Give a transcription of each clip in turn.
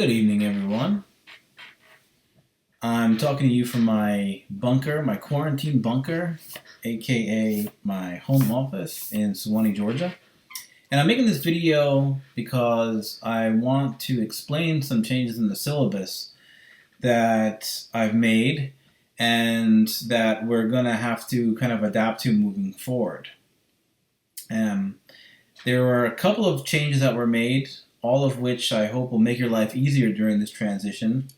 Good evening, everyone. I'm talking to you from my bunker, my quarantine bunker, aka my home office in Suwanee, Georgia. And I'm making this video because I want to explain some changes in the syllabus that I've made and that we're going to have to kind of adapt to moving forward. There were a couple of changes that were made, all of which I hope will make your life easier during this transition.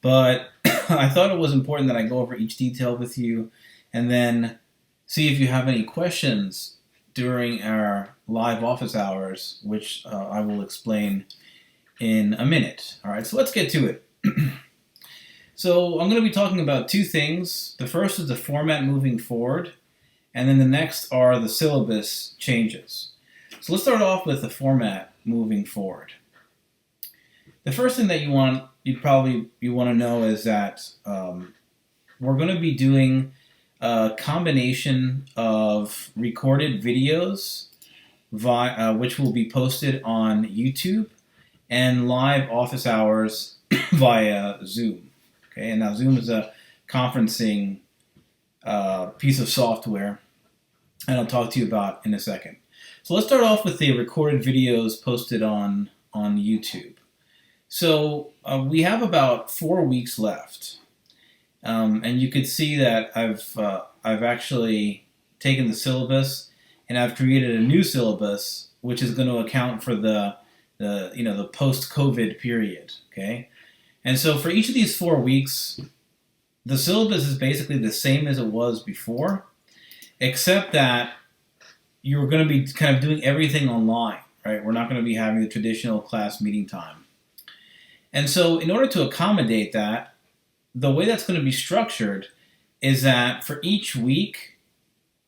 But I thought it was important that I go over each detail with you and then see if you have any questions during our live office hours, which I will explain in a minute. All right, so let's get to it. So I'm going to be talking about two things. The first is the format moving forward, and then the next are the syllabus changes. So let's start off with the format moving forward. The first thing that you want to know is that we're going to be doing a combination of recorded videos, which will be posted on YouTube, and live office hours via Zoom. Okay, and now Zoom is a conferencing piece of software, and I'll talk to you about in a second. So let's start off with the recorded videos posted on YouTube. So we have about 4 weeks left, and you can see that I've actually taken the syllabus and I've created a new syllabus which is going to account for the post-COVID period. Okay, and so for each of these 4 weeks, the syllabus is basically the same as it was before, except that you're going to be kind of doing everything online, right? We're not going to be having the traditional class meeting time. And so in order to accommodate that, the way that's going to be structured is that for each week,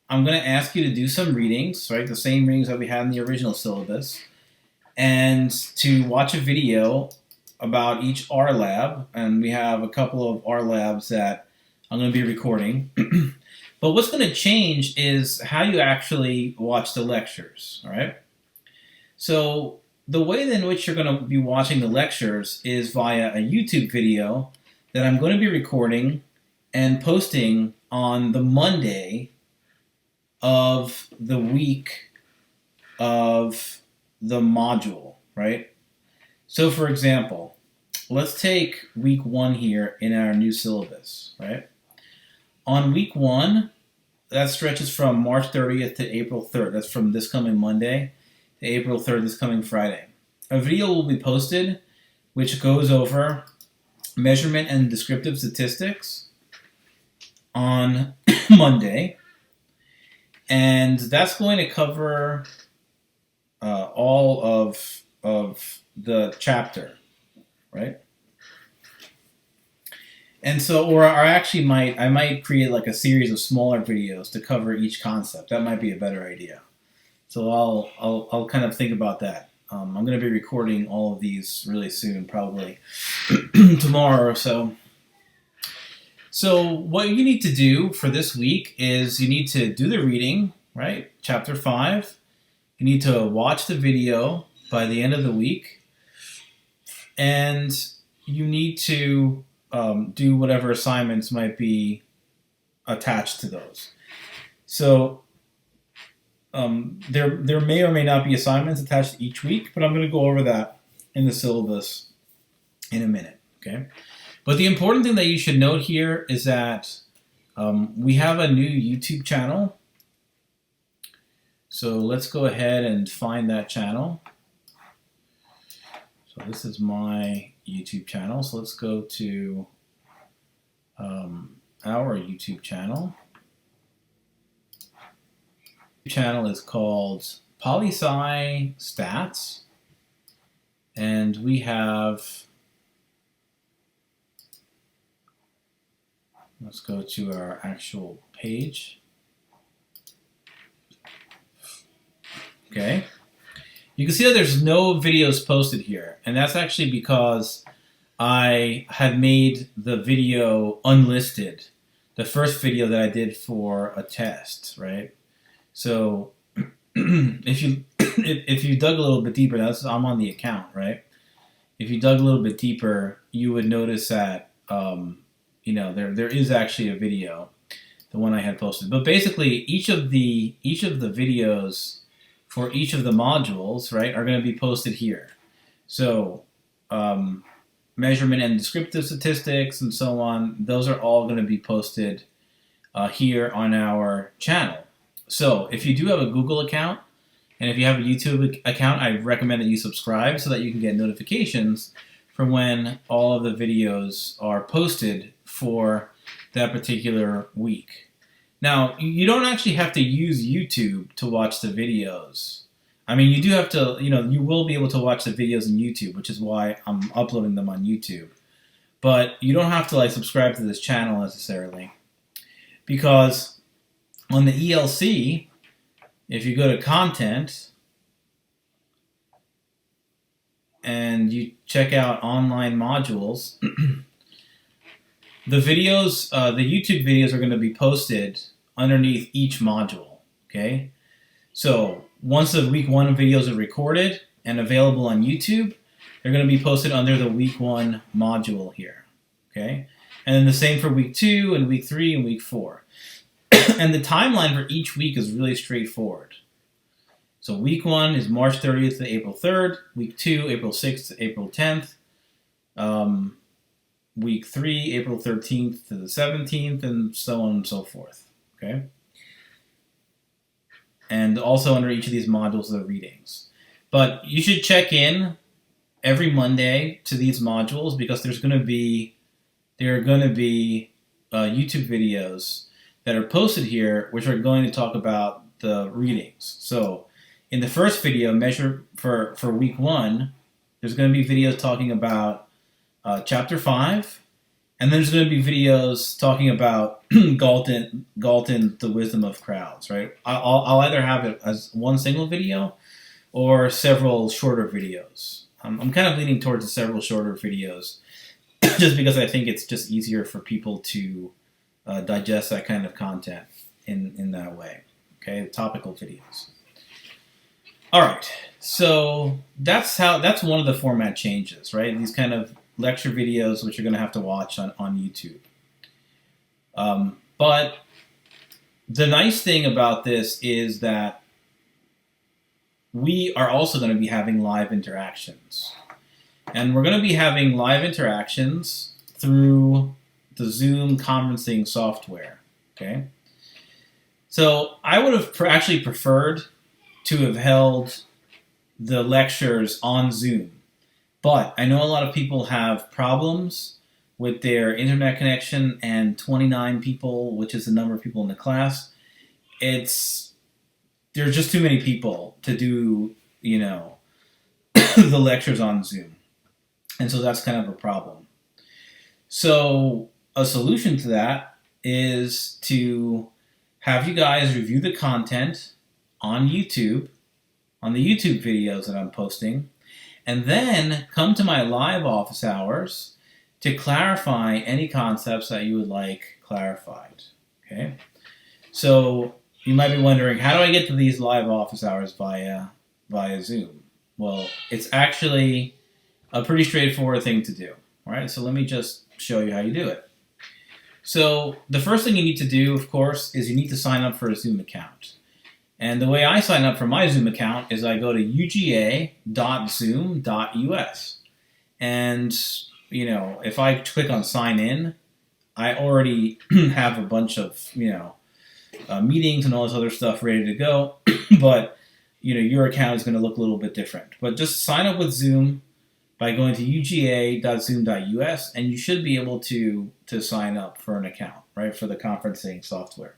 I'm going to ask you to do some readings, right? The same readings that we had in the original syllabus, and to watch a video about each R lab. And we have a couple of R labs that I'm going to be recording. But what's going to change is how you actually watch the lectures, all right? So the way in which you're going to be watching the lectures is via a YouTube video that I'm going to be recording and posting on the Monday of the week of the module, right? So for example, let's take week 1 here in our new syllabus, right? On week 1, that stretches from March 30th to April 3rd. That's from this coming Monday to April 3rd, this coming Friday. A video will be posted which goes over measurement and descriptive statistics on Monday. And that's going to cover all of the chapter, right? And so, or I might create like a series of smaller videos to cover each concept. That might be a better idea. So I'll kind of think about that. I'm going to be recording all of these really soon, probably tomorrow or so. So what you need to do for this week is you need to do the reading, right? Chapter 5. You need to watch the video by the end of the week. And you need to do whatever assignments might be attached to those. So there may or may not be assignments attached to each week, but I'm going to go over that in the syllabus in a minute. Okay, but the important thing that you should note here is that we have a new YouTube channel. So let's go ahead and find that channel. So this is my YouTube channel. So let's go to our YouTube channel. The channel is called POLS4150 Stats, and we have, let's go to our actual page. Okay. You can see that there's no videos posted here, and that's actually because I had made the video unlisted, the first video that I did for a test, right? So if you dug a little bit deeper, I'm on the account, right? if you dug a little bit deeper, you would notice that there is actually a video, the one I had posted. But basically, each of the videos for each of the modules, right, are going to be posted here. So measurement and descriptive statistics and so on, those are all going to be posted here on our channel. So if you do have a Google account and if you have a YouTube account, I recommend that you subscribe so that you can get notifications for when all of the videos are posted for that particular week. Now, you don't actually have to use YouTube to watch the videos. I mean, you do have to, you will be able to watch the videos in YouTube, which is why I'm uploading them on YouTube. But you don't have to subscribe to this channel necessarily, because on the ELC, if you go to content and you check out online modules, the videos, the YouTube videos are going to be posted underneath each module, okay? So once the week 1 videos are recorded and available on YouTube, they're going to be posted under the week 1 module here, okay? And then the same for week 2 and week 3 and week 4. And the timeline for each week is really straightforward. So week 1 is March 30th to April 3rd, week 2, April 6th to April 10th, week 3, April 13th to the 17th, and so on and so forth, okay? And also under each of these modules are the readings. But you should check in every Monday to these modules, because there are going to be YouTube videos that are posted here which are going to talk about the readings. So in the first video, measure for week 1, there's going to be videos talking about chapter 5, and then there's going to be videos talking about Galton, the wisdom of crowds, right? I'll either have it as one single video or several shorter videos. I'm kind of leaning towards the several shorter videos just because I think it's just easier for people to digest that kind of content in that way, okay? Topical videos. All right, so that's one of the format changes, right? These kind of lecture videos which you're going to have to watch on YouTube. But the nice thing about this is that we are also going to be having live interactions. And we're going to be having live interactions through the Zoom conferencing software, okay? So I would have actually preferred to have held the lectures on Zoom. But I know a lot of people have problems with their internet connection, and 29 people, which is the number of people in the class, there's just too many people to do, the lectures on Zoom. And so that's kind of a problem. So a solution to that is to have you guys review the content on YouTube, on the YouTube videos that I'm posting, and then come to my live office hours to clarify any concepts that you would like clarified, okay? So you might be wondering, how do I get to these live office hours via Zoom? Well, it's actually a pretty straightforward thing to do, all right? So let me just show you how you do it. So the first thing you need to do, of course, is you need to sign up for a Zoom account. And the way I sign up for my Zoom account is I go to uga.zoom.us. And, if I click on sign in, I already have a bunch of, meetings and all this other stuff ready to go. But, your account is going to look a little bit different. But just sign up with Zoom by going to uga.zoom.us, and you should be able to sign up for an account, right, for the conferencing software.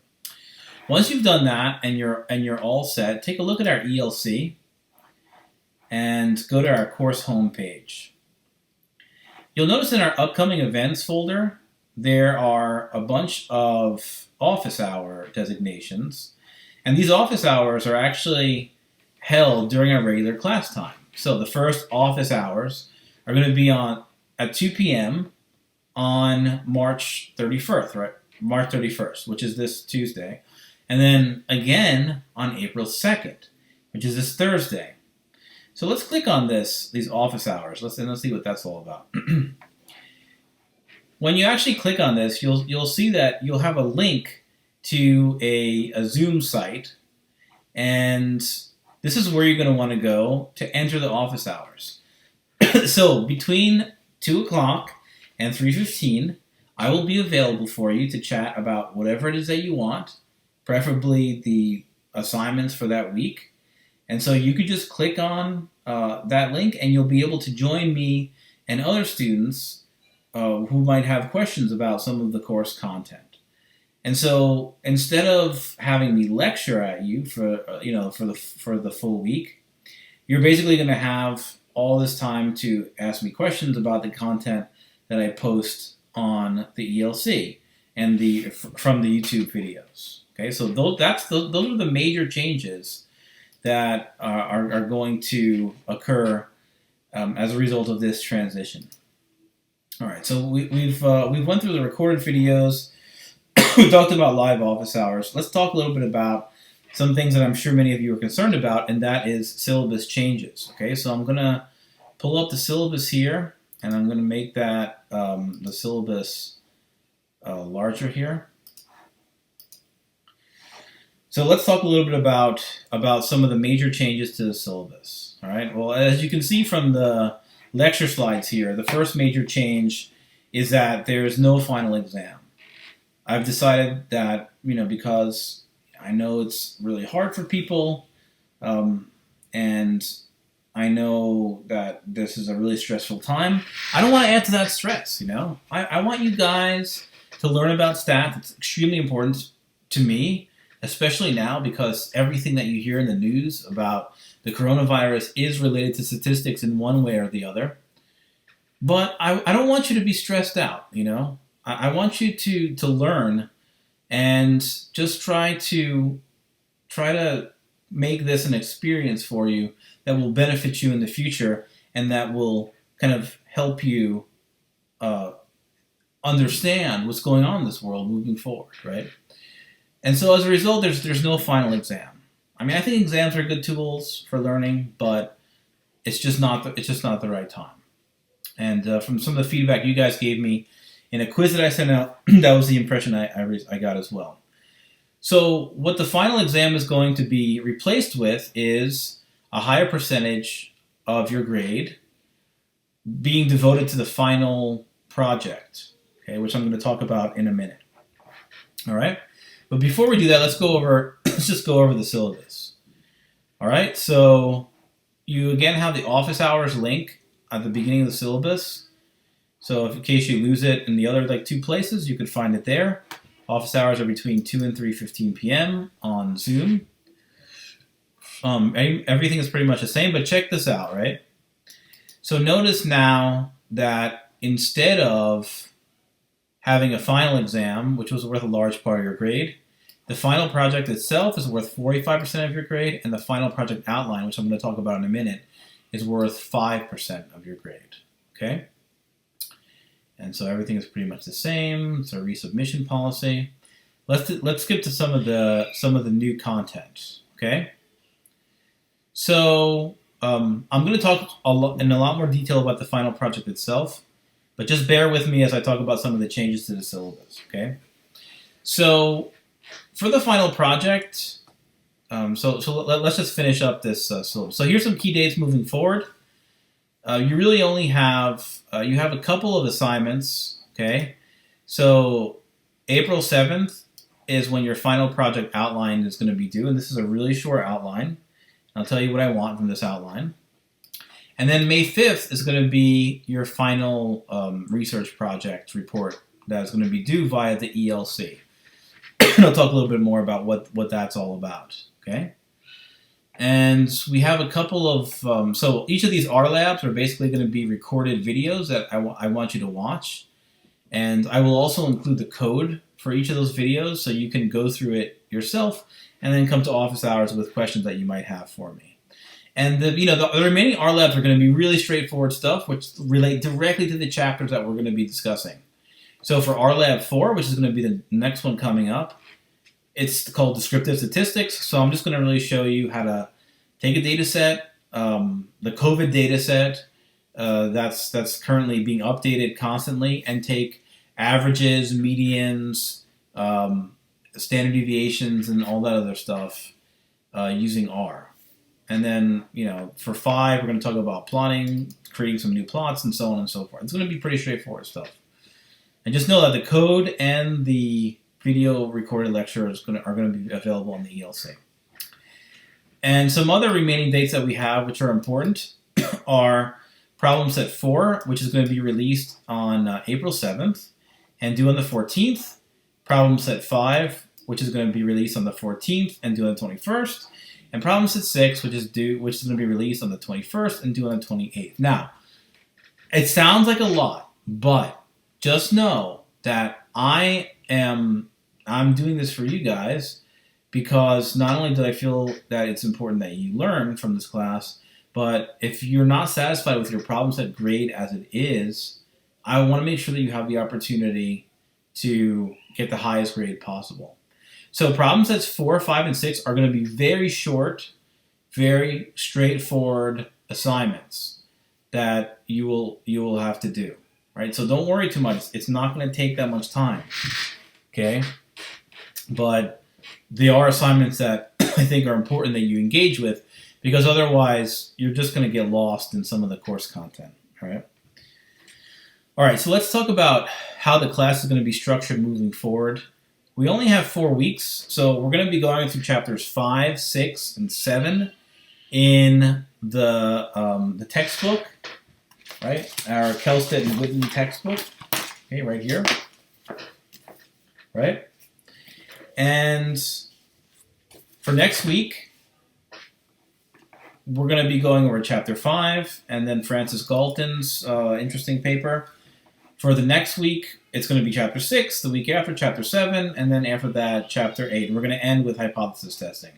Once you've done that and you're all set, take a look at our ELC and go to our course homepage. You'll notice in our upcoming events folder, there are a bunch of office hour designations, and these office hours are actually held during our regular class time. So the first office hours are going to be at 2 p.m. on March 31st, right? March 31st, which is this Tuesday. And then again on April 2nd, which is this Thursday. So let's click on these office hours. Let's see what that's all about. When you actually click on this, you'll see that you'll have a link to a Zoom site, and this is where you're going to want to go to enter the office hours. So between 2 o'clock and 3:15, I will be available for you to chat about whatever it is that you want, preferably the assignments for that week. And so you could just click on that link, and you'll be able to join me and other students who might have questions about some of the course content. And so instead of having me lecture at you for the full week, you're basically going to have all this time to ask me questions about the content that I post on the ELC and from the YouTube videos. Okay, so those are the major changes that are going to occur as a result of this transition. All right, so we've went through the recorded videos. We talked about live office hours. Let's talk a little bit about some things that I'm sure many of you are concerned about, and that is syllabus changes. Okay, so I'm going to pull up the syllabus here, and I'm going to make that the syllabus larger here. So let's talk a little bit about some of the major changes to the syllabus. All right. Well, as you can see from the lecture slides here, the first major change is that there is no final exam. I've decided that, because I know it's really hard for people, and I know that this is a really stressful time. I don't want to add to that stress, I want you guys to learn about stats. It's extremely important to me, especially now, because everything that you hear in the news about the coronavirus is related to statistics in one way or the other. But I don't want you to be stressed out, I want you to learn and just try to make this an experience for you that will benefit you in the future and that will kind of help you understand what's going on in this world moving forward, right? And so as a result, there's no final exam. I mean, I think exams are good tools for learning, but it's just not the right time. And from some of the feedback you guys gave me in a quiz that I sent out, that was the impression I got as well. So what the final exam is going to be replaced with is a higher percentage of your grade being devoted to the final project, okay, which I'm going to talk about in a minute. All right? But before we do that, let's just go over the syllabus. All right? So you again have the office hours link at the beginning of the syllabus. So in case you lose it in the other two places, you could find it there. Office hours are between 2 and 3:15 p.m. on Zoom. Everything is pretty much the same, but check this out, right? So notice now that instead of having a final exam, which was worth a large part of your grade, the final project itself is worth 45% of your grade, and the final project outline, which I'm going to talk about in a minute, is worth 5% of your grade, okay? And so everything is pretty much the same. It's a resubmission policy. Let's skip to some of the new content, okay? So I'm going to talk in a lot more detail about the final project itself, but just bear with me as I talk about some of the changes to the syllabus, okay? So for the final project, let's just finish up this syllabus. So here's some key dates moving forward. You really only have you have a couple of assignments, okay? So April 7th is when your final project outline is going to be due, and this is a really short outline. I'll tell you what I want from this outline. And then May 5th is going to be your final research project report that is going to be due via the ELC. And I'll talk a little bit more about what that's all about, okay? And we have a couple of, so each of these R labs are basically going to be recorded videos that I want you to watch. And I will also include the code for each of those videos so you can go through it yourself and then come to office hours with questions that you might have for me. And the remaining R labs are going to be really straightforward stuff which relate directly to the chapters that we're going to be discussing. So for R Lab 4, which is going to be the next one coming up, it's called Descriptive Statistics. So I'm just going to really show you how to take a data set, the COVID data set that's currently being updated constantly, and take averages, medians, standard deviations, and all that other stuff using R. And then, for 5, we're going to talk about plotting, creating some new plots, and so on and so forth. It's going to be pretty straightforward stuff. And just know that the code and the video recorded lecture are going to be available on the ELC. And some other remaining dates that we have, which are important, are problem set 4, which is going to be released on April 7th and due on the 14th. Problem set 5, which is going to be released on the 14th and due on the 21st. And problem set 6, which is going to be released on the 21st and due on the 28th. Now, it sounds like a lot, but just know that I'm doing this for you guys because not only do I feel that it's important that you learn from this class, but if you're not satisfied with your problem set grade as it is, I want to make sure that you have the opportunity to get the highest grade possible. So problem sets 4, 5, and 6 are going to be very short, very straightforward assignments that you will have to do. Right? So don't worry too much. It's not going to take that much time. Okay? But they are assignments that I think are important that you engage with, because otherwise you're just going to get lost in some of the course content. All right? All right, so let's talk about how the class is going to be structured moving forward. We only have 4 weeks, so we're going to be going through chapters 5, 6, and 7 in the textbook. Right, our Kelstead and Whitney textbook, okay, right here, right? And for next week, we're going to be going over chapter 5, and then Francis Galton's interesting paper. For the next week, it's going to be chapter 6, the week after chapter 7, and then after that, chapter 8. And we're going to end with hypothesis testing.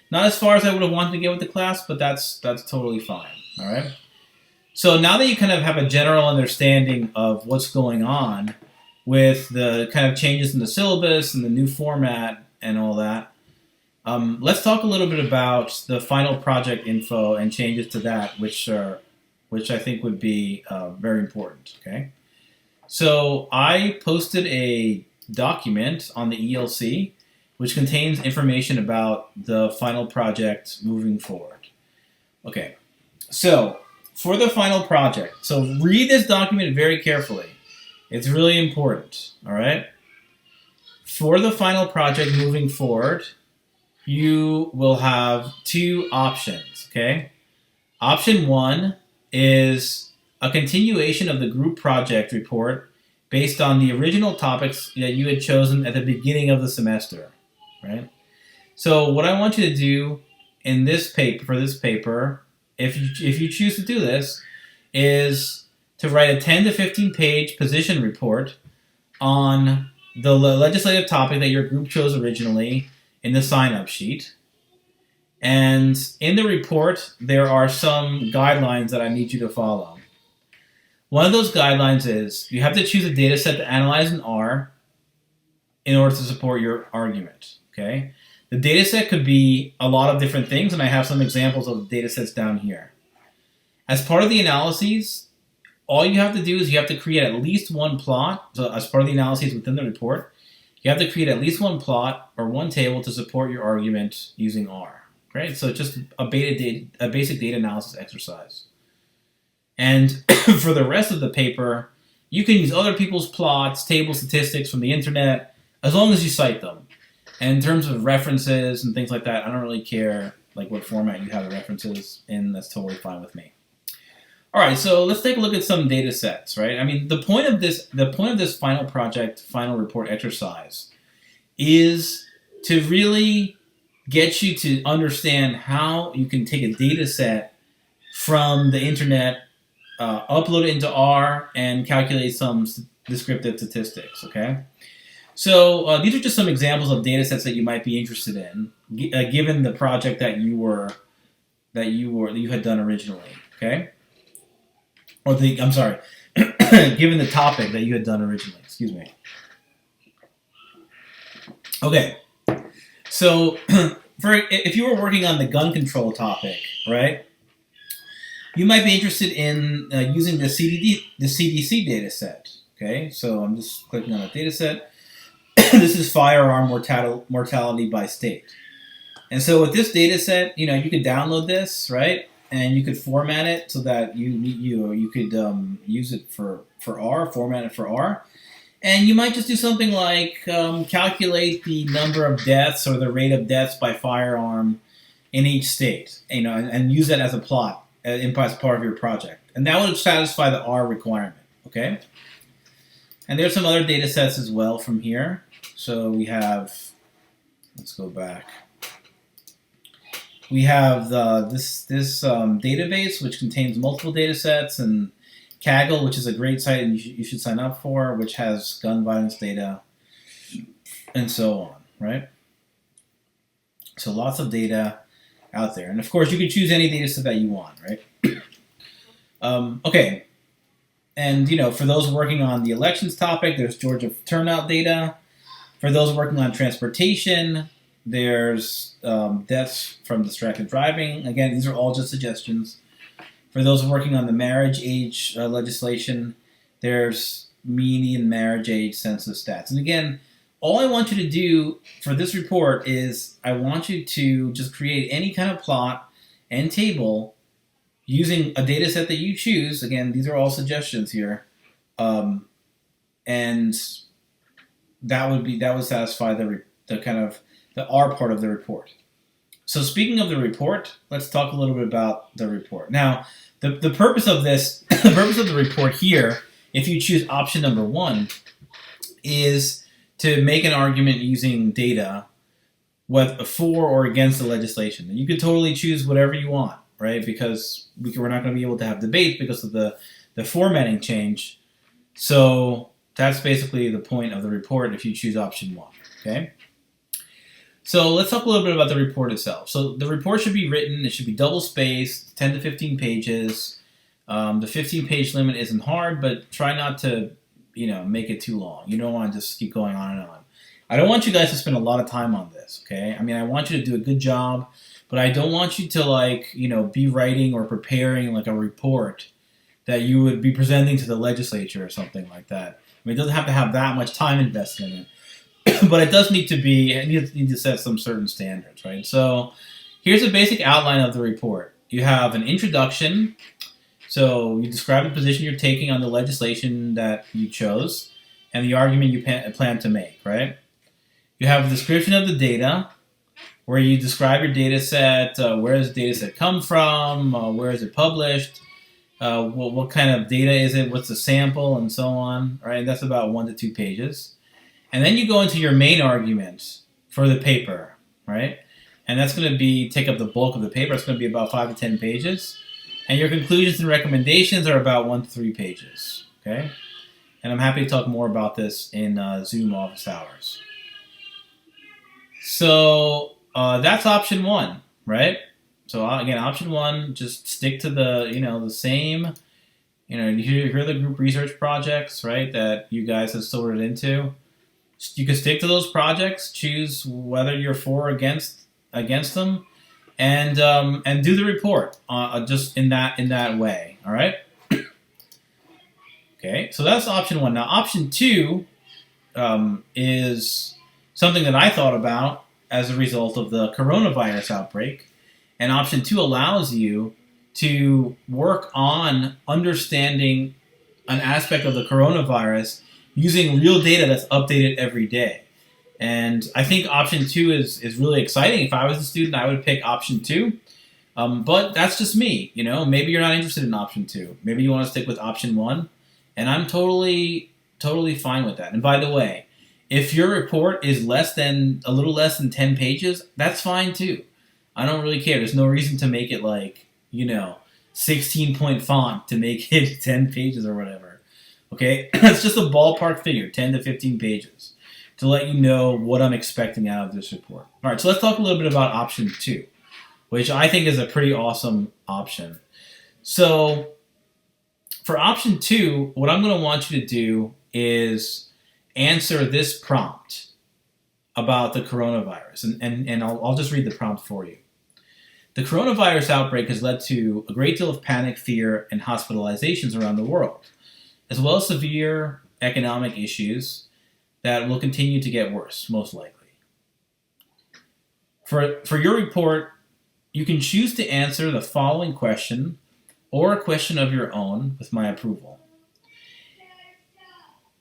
Not as far as I would have wanted to get with the class, but that's totally fine, all right? So now that you kind of have a general understanding of what's going on with the kind of changes in the syllabus and the new format and all that, let's talk a little bit about the final project info and changes to that, which I think would be very important. Okay, so I posted a document on the ELC which contains information about the final project moving forward. Okay, so for the final project, so read this document very carefully. It's really important, all right? For the final project moving forward, you will have 2 options, okay? Option 1 is a continuation of the group project report based on the original topics that you had chosen at the beginning of the semester, right? So what I want you to do in this paper, for this paper, if you choose to do this, is to write a 10 to 15 page position report on the legislative topic that your group chose originally in the sign-up sheet. And in the report, there are some guidelines that I need you to follow. One of those guidelines is you have to choose a data set to analyze in R in order to support your argument, okay? The data set could be a lot of different things, and I have some examples of the data sets down here. As part of the analyses, all you have to do is you have to create at least one plot. So as part of the analyses within the report, you have to create at least one plot or one table to support your argument using R. Right? So it's just a basic data analysis exercise. And for the rest of the paper, you can use other people's plots, table statistics from the internet, as long as you cite them. And in terms of references and things like that, I don't really care like what format you have the references in. That's totally fine with me. All right, so let's take a look at some data sets, right? I mean, the point of this final project, final report exercise is to really get you to understand how you can take a data set from the internet, upload it into R, and calculate some descriptive statistics, okay? So these are just some examples of data sets that you might be interested in, given the project that you had done originally, okay? Given the topic that you had done originally, excuse me. Okay, so if you were working on the gun control topic, right? you might be interested in using the CDC data set. Okay, so I'm just clicking on the data set. This is firearm mortality by state. And so with this data set, you could download this, right? And you could format it so that you could use it for R, format it for R. And you might just do something like calculate the number of deaths or the rate of deaths by firearm in each state, and use that as a plot as part of your project. And that would satisfy the R requirement, okay? And there's some other data sets as well from here. So we have, let's go back. We have this database, which contains multiple data sets, and Kaggle, which is a great site and you should sign up for, which has gun violence data, and so on, right? So lots of data out there. And of course, you can choose any data set that you want, right? Okay. And, for those working on the elections topic, there's Georgia turnout data. For those working on transportation, there's deaths from distracted driving. Again, these are all just suggestions. For those working on the marriage age legislation, there's median marriage age census stats. And again, all I want you to do for this report is I want you to just create any kind of plot and table using a data set that you choose. Again, these are all suggestions here. And that would satisfy the kind of the R part of the report. So speaking of the report, let's talk a little bit about the report. Now, the purpose of this, the purpose of the report here, if you choose option number 1, is to make an argument using data for or against the legislation. And you can totally choose whatever you want, right? Because we're not going to be able to have debate because of the formatting change. So that's basically the point of the report if you choose option 1, okay? So let's talk a little bit about the report itself. So the report should be written, it should be double-spaced, 10 to 15 pages. The 15-page limit isn't hard, but try not to, make it too long. You don't want to just keep going on and on. I don't want you guys to spend a lot of time on this, okay? I mean, I want you to do a good job, but I don't want you to, be writing or preparing like a report that you would be presenting to the legislature or something like that. I mean, it doesn't have to have that much time invested in it. But it does need to set some certain standards, right? So here's a basic outline of the report. You have an introduction. So you describe the position you're taking on the legislation that you chose and the argument you plan to make, right? You have a description of the data where you describe your data set, where does the data set come from, where is it published, what kind of data is it, what's the sample, and so on, right? That's about 1 to 2 pages. And then you go into your main argument for the paper, right? And that's going to take up the bulk of the paper. It's going to be about 5 to 10 pages. And your conclusions and recommendations are about 1 to 3 pages, okay? And I'm happy to talk more about this in Zoom office hours. So that's option 1, right? So again, option 1, just stick to the, the same, here are the group research projects, right, that you guys have sorted into. You can stick to those projects, choose whether you're for or against them, and do the report just in that way. All right. Okay, so that's option 1. Now, option 2 is something that I thought about as a result of the coronavirus outbreak, and option 2 allows you to work on understanding an aspect of the coronavirus using real data that's updated every day. And I think option 2 is really exciting. If I was a student, I would pick option 2. But that's just me, Maybe you're not interested in option 2. Maybe you want to stick with option 1. And I'm totally fine with that. And by the way, if your report is a little less than 10 pages, that's fine too. I don't really care. There's no reason to make it 16-point font to make it 10 pages or whatever. Okay, it's just a ballpark figure, 10 to 15 pages, to let you know what I'm expecting out of this report. All right, so let's talk a little bit about option 2, which I think is a pretty awesome option. So for option 2, what I'm going to want you to do is answer this prompt about the coronavirus, and I'll just read the prompt for you. The coronavirus outbreak has led to a great deal of panic, fear, and hospitalizations around the world, as well as severe economic issues that will continue to get worse, most likely. For your report, you can choose to answer the following question or a question of your own with my approval.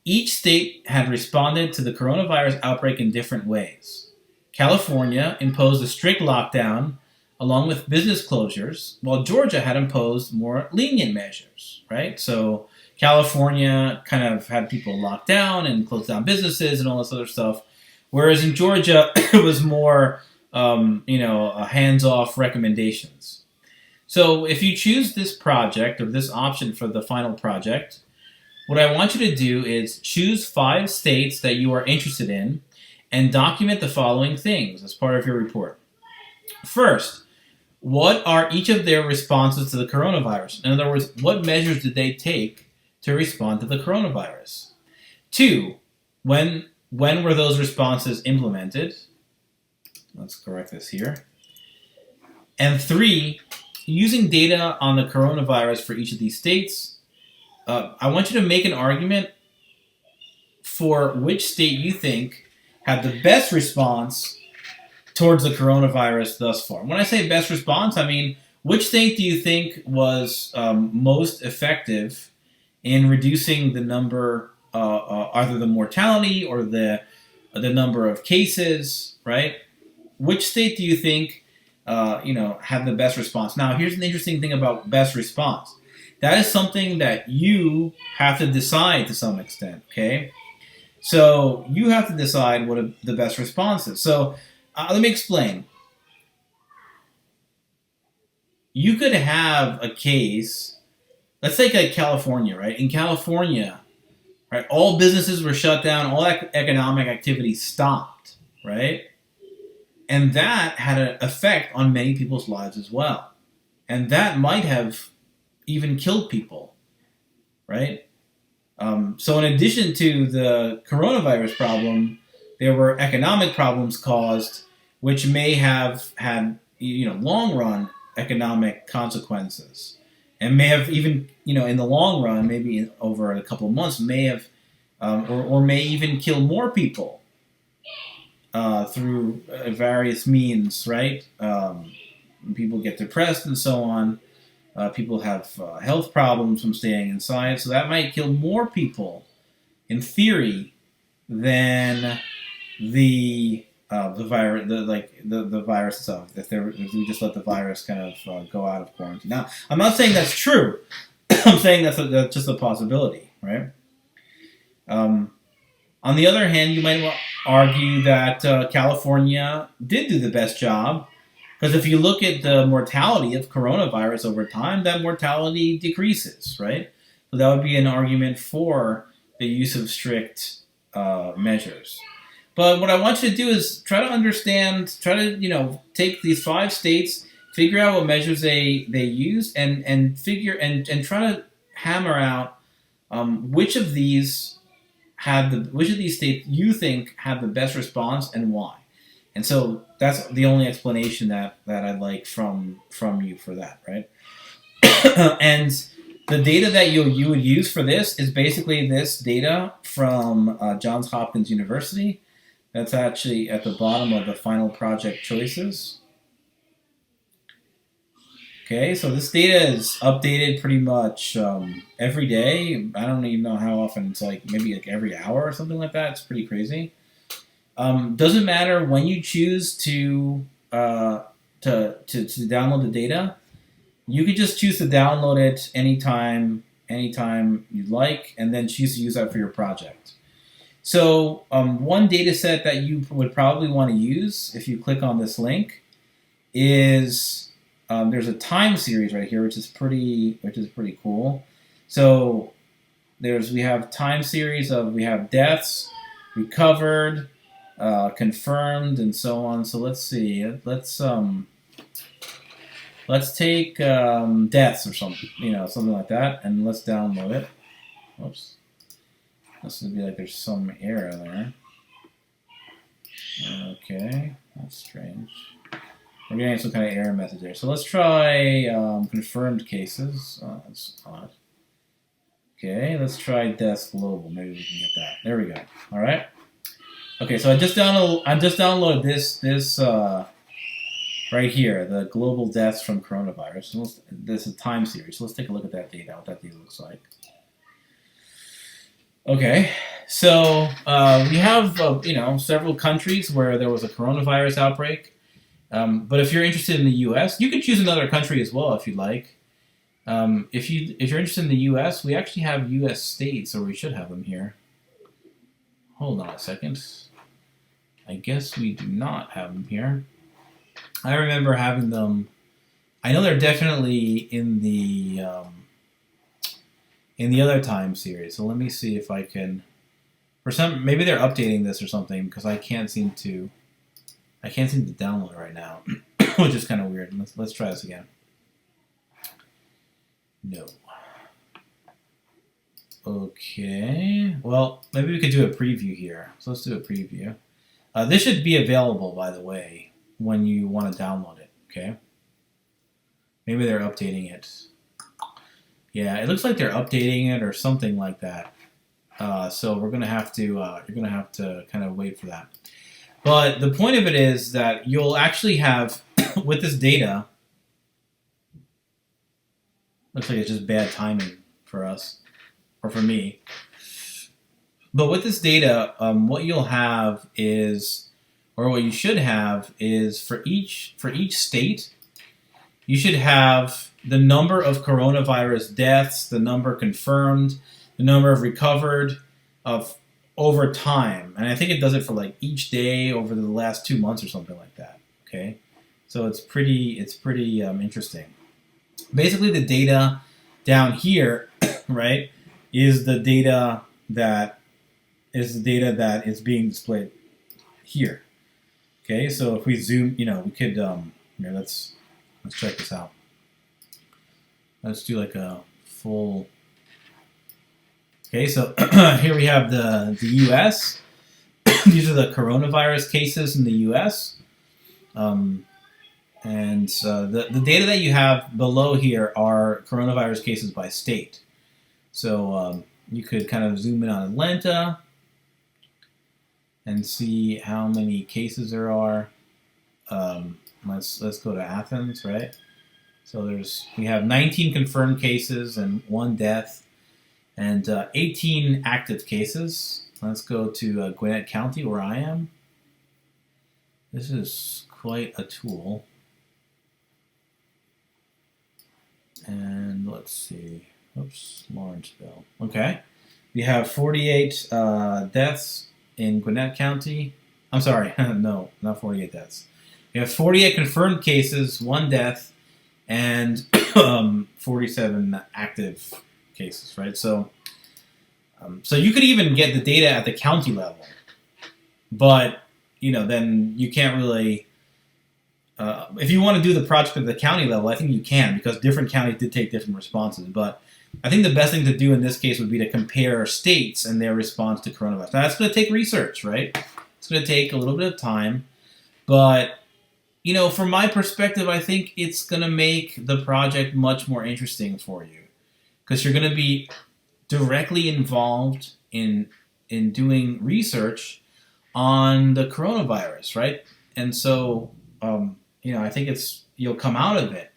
Each state had responded to the coronavirus outbreak in different ways. California imposed a strict lockdown along with business closures, while Georgia had imposed more lenient measures, right? So California kind of had people locked down and closed down businesses and all this other stuff, whereas in Georgia it was more, hands-off recommendations. So if you choose this project or this option for the final project, what I want you to do is choose 5 states that you are interested in and document the following things as part of your report. First, what are each of their responses to the coronavirus? In other words, what measures did they take to respond to the coronavirus? 2, when were those responses implemented? Let's correct this here. And 3, using data on the coronavirus for each of these states, I want you to make an argument for which state you think had the best response towards the coronavirus thus far. When I say best response, I mean, which state do you think was most effective in reducing the number, either the mortality or the number of cases, right? Which state do you think, had the best response? Now, here's an interesting thing about best response. That is something that you have to decide to some extent, okay? So you have to decide what the best response is. So let me explain. You could have a case, let's take like California, right? In California, right, all businesses were shut down, all economic activity stopped, right? And that had an effect on many people's lives as well. And that might have even killed people, right? So in addition to the coronavirus problem, there were economic problems caused, which may have had, long-run economic consequences, and may have even, in the long run, maybe over a couple of months, may have, or may even kill more people through various means, right? People get depressed and so on. People have health problems from staying inside, so that might kill more people, in theory, than the virus, the virus itself. If we just let the virus kind of go out of quarantine. Now, I'm not saying that's true. I'm saying that's just a possibility, right? On the other hand, you might argue that California did do the best job. Because if you look at the mortality of coronavirus over time, that mortality decreases, right? So that would be an argument for the use of strict measures. But what I want you to do is try to take these 5 states, figure out what measures they use, and try to hammer out which of these states you think have the best response and why. And so that's the only explanation that I'd like from you for that, right? And the data that you would use for this is basically this data from Johns Hopkins University. That's actually at the bottom of the final project choices. Okay, so this data is updated pretty much every day. I don't even know how often. It's maybe every hour or something like that. It's pretty crazy. Doesn't matter when you choose to download the data. You could just choose to download it anytime you'd like, and then choose to use that for your project. So one data set that you would probably want to use if you click on this link is there's a time series right here, which is pretty cool. So we have time series we have deaths, recovered, confirmed, and so on. So let's see. Let's take deaths or something like that, and let's download it. Whoops. This would be like there's some error there. Okay, that's strange. We're getting some kind of error message there. So let's try confirmed cases. That's odd. Okay, let's try deaths global. Maybe we can get that. There we go. All right. Okay, so I just downloaded this right here, the global deaths from coronavirus. So this is a time series. So let's take a look at that data. What that data looks like. Okay, so we have several countries where there was a coronavirus outbreak. But if you're interested in the U.S., you could choose another country as well if you'd like. If you're interested in the U.S., we actually have U.S. states, or we should have them here. Hold on a second. I guess we do not have them here. I remember having them. I know they're definitely in the other time series. So let me see if I can. Maybe they're updating this or something because I can't seem to download it right now, which is kind of weird. Let's try this again. No. Okay. Well, maybe we could do a preview here. So let's do a preview. This should be available, by the way, when you want to download it. Okay. Maybe they're updating it. Yeah, it looks like they're updating it or something like that. So we're gonna have to. You're gonna have to kind of wait for that. But the point of it is that you'll actually have with this data. Looks like it's just bad timing for us, or for me. But with this data, what you'll have is, or what you should have is, for each state, you should have the number of coronavirus deaths, the number confirmed, the number of recovered, of over time. And I think it does it for like each day over the last 2 months or something like that. Okay, so it's pretty interesting. Basically, the data down here, right, is the data that is being displayed here. Okay, so if we zoom, we could here, let's check this out. Let's do like a full. Okay, so here we have the U.S. These are the coronavirus cases in the U.S. And the data that you have below here are coronavirus cases by state. So you could kind of zoom in on Atlanta and see how many cases there are. Let's go to Athens, right? So we have 19 confirmed cases and 1 death, and 18 active cases. Let's go to Gwinnett County, where I am. This is quite a tool. And let's see. Oops, Lawrenceville. Okay. We have 48 deaths in Gwinnett County. I'm sorry. No, not 48 deaths. We have 48 confirmed cases, 1 death, and 47 active cases, right? So you could even get the data at the county level. But, then you can't really... if you want to do the project at the county level, I think you can, because different counties did take different responses. But I think the best thing to do in this case would be to compare states and their response to coronavirus. Now, that's going to take research, right? It's going to take a little bit of time. But, from my perspective, I think it's going to make the project much more interesting for you, because you're going to be directly involved in doing research on the coronavirus, right? And so... I think you'll come out of it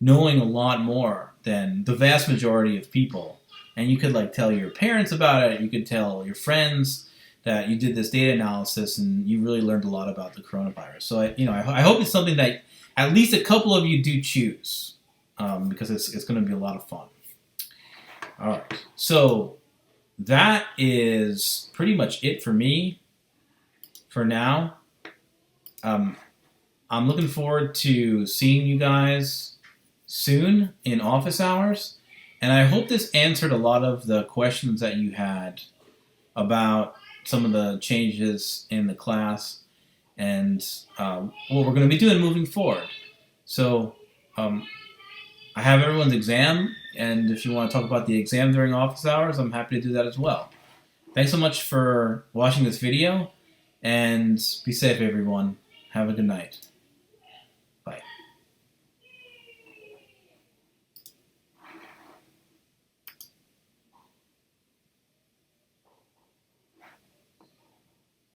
knowing a lot more than the vast majority of people. And you could tell your parents about it. You could tell your friends that you did this data analysis and you really learned a lot about the coronavirus. So I hope it's something that at least a couple of you do choose, because it's going to be a lot of fun. All right. So that is pretty much it for me for now. I'm looking forward to seeing you guys soon in office hours. And I hope this answered a lot of the questions that you had about some of the changes in the class and what we're going to be doing moving forward. So I have everyone's exam, and if you want to talk about the exam during office hours, I'm happy to do that as well. Thanks so much for watching this video, and be safe, everyone. Have a good night.